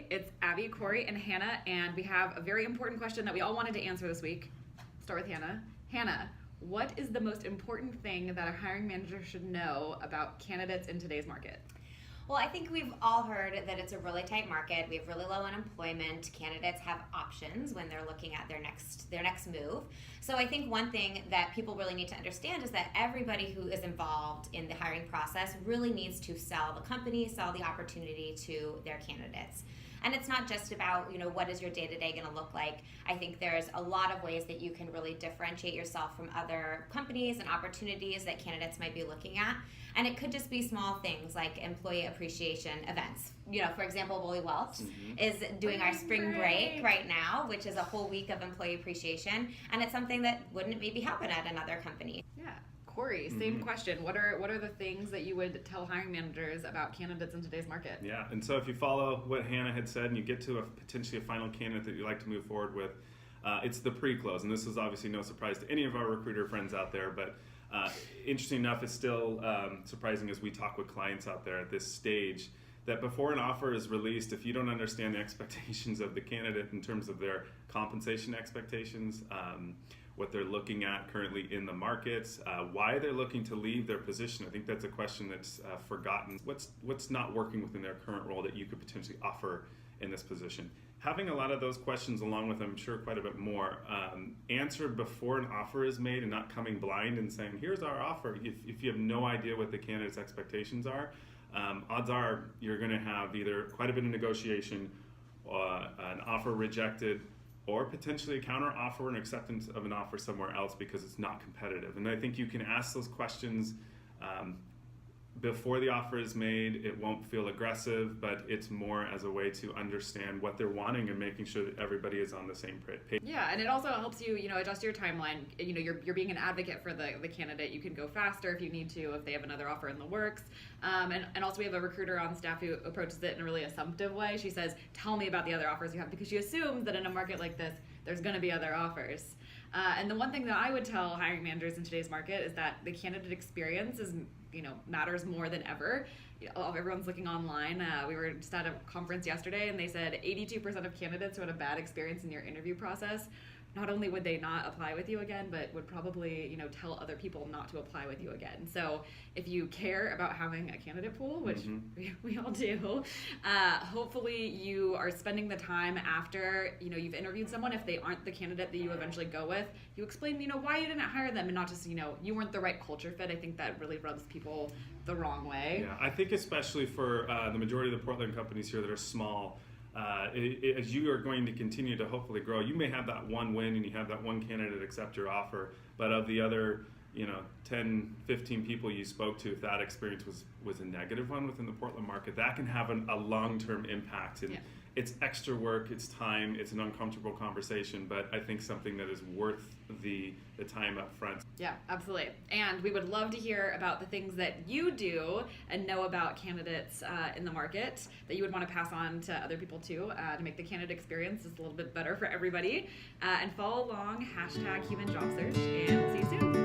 everybody. It's Abby, Cory, and Hannah, and we have a very important question that we all wanted to answer this week. Start with Hannah. Hannah, what is the most important thing that a hiring manager should know about candidates in today's market? Well, I think we've all heard that it's a really tight market. We have really low unemployment. Candidates have options when they're looking at their next move. So I think one thing that people really need to understand is that everybody who is involved in the hiring process really needs to sell the company, sell the opportunity to their candidates. And it's not just about, what is your day-to-day going to look like. I think there's a lot of ways that you can really differentiate yourself from other companies and opportunities that candidates might be looking at. And it could just be small things like employee appreciation events. For example, Wooly Welch is doing our spring break right now, which is a whole week of employee appreciation. And it's something that wouldn't maybe happen at another company. Yeah. Cory, same question. What are the things that you would tell hiring managers about candidates in today's market? Yeah, and so if you follow what Hannah had said and you get to potentially a final candidate that you'd like to move forward with, it's the pre-close. And this is obviously no surprise to any of our recruiter friends out there, but interesting enough, it's still surprising as we talk with clients out there at this stage that before an offer is released, if you don't understand the expectations of the candidate in terms of their compensation expectations, what they're looking at currently in the markets, why they're looking to leave their position. I think that's a question that's forgotten. What's not working within their current role that you could potentially offer in this position? Having a lot of those questions along with, I'm sure, quite a bit more, answered before an offer is made and not coming blind and saying, here's our offer. If you have no idea what the candidate's expectations are, odds are you're going to have either quite a bit of negotiation, an offer rejected, or potentially a counter offer and acceptance of an offer somewhere else because it's not competitive. And I think you can ask those questions before the offer is made. It won't feel aggressive, but it's more as a way to understand what they're wanting and making sure that everybody is on the same page. Yeah, and it also helps you, adjust your timeline. You're being an advocate for the candidate. You can go faster if you need to, if they have another offer in the works. And also we have a recruiter on staff who approaches it in a really assumptive way. She says, tell me about the other offers you have, because she assumes that in a market like this, there's going to be other offers. And the one thing that I would tell hiring managers in today's market is that the candidate experience matters more than ever. Everyone's looking online. We were just at a conference yesterday, and they said 82% of candidates who had a bad experience in your interview process, not only would they not apply with you again, but would probably, tell other people not to apply with you again. So if you care about having a candidate pool, which we all do, hopefully you are spending the time after, you've interviewed someone. If they aren't the candidate that you eventually go with, you explain, why you didn't hire them, and not just, you weren't the right culture fit. I think that really rubs people the wrong way. Yeah, I think especially for the majority of the Portland companies here that are small, as you are going to continue to hopefully grow, you may have that one win and you have that one candidate accept your offer, but of the other 10, 15 people you spoke to, if that experience was a negative one within the Portland market, that can have a long-term impact. And it's extra work, it's time, it's an uncomfortable conversation, but I think something that is worth the time up front. Yeah, absolutely. And we would love to hear about the things that you do and know about candidates in the market that you would want to pass on to other people too, to make the candidate experience just a little bit better for everybody. And follow along, #humanjobsearch, and we'll see you soon.